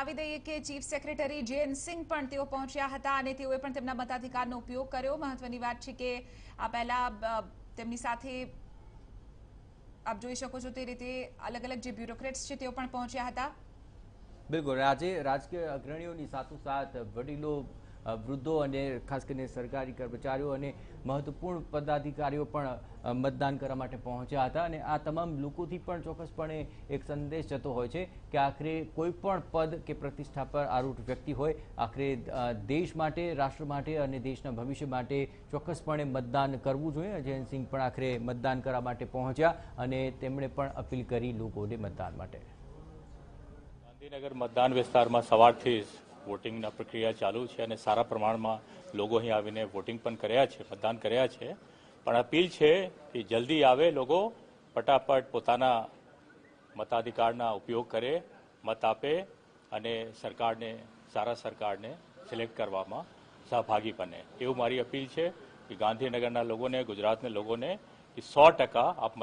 જણાવી દઈએ કે ચીફ સેક્રેટરી જયંત સિંહ પણ તેઓ પહોંચ્યા હતા અને તેઓએ પણ તેમના મતાધિકારનો ઉપયોગ કર્યો। મહત્વની વાત છે કે આ પહેલા તેમની સાથે આપ જોઈ શકો છો તે રીતે અલગ અલગ જે બ્યુરોક્રેટ્સ છે તેઓ પણ પહોંચ્યા હતા। બિલકુલ, આજે રાજકીય અગ્રણીઓની સાથોસાથ વડીલો, વૃદ્ધો અને ખાસ કરીને સરકારી કર્મચારીઓ અને મહત્વપૂર્ણ પદાધિકારીઓ પણ મતદાન કરવા માટે પહોંચ્યા હતા અને આ તમામ લોકોથી પણ ચોક્કસપણે એક સંદેશ જતો હોય છે કે આખરે કોઈ પણ પદ કે પ્રતિષ્ઠા પર આરૂઢ વ્યક્તિ હોય, આખરે દેશ માટે, રાષ્ટ્ર માટે અને દેશના ભવિષ્ય માટે ચોક્કસપણે મતદાન કરવું જોઈએ। જયંત સિંહ પણ આખરે મતદાન કરવા માટે પહોંચ્યા અને તેમણે પણ અપીલ કરી લોકોને મતદાન માટે। ગાંધીનગર મતદાન વિસ્તારમાં સવારથી જ વોટિંગના પ્રક્રિયા ચાલુ છે અને સારા પ્રમાણમાં લોકો અહીં આવીને વોટિંગ પણ કર્યા છે, મતદાન કર્યા છે। પણ અપીલ છે કે જલ્દી આવે, લોકો ફટાફટ પોતાના મતાધિકારના ઉપયોગ કરે, મત આપે અને સરકારને, સારા સરકારને સિલેક્ટ કરવામાં સહભાગી બને, એવું મારી અપીલ છે કે ગાંધીનગરના લોકોને, ગુજરાતના લોકોને કે 100% આપ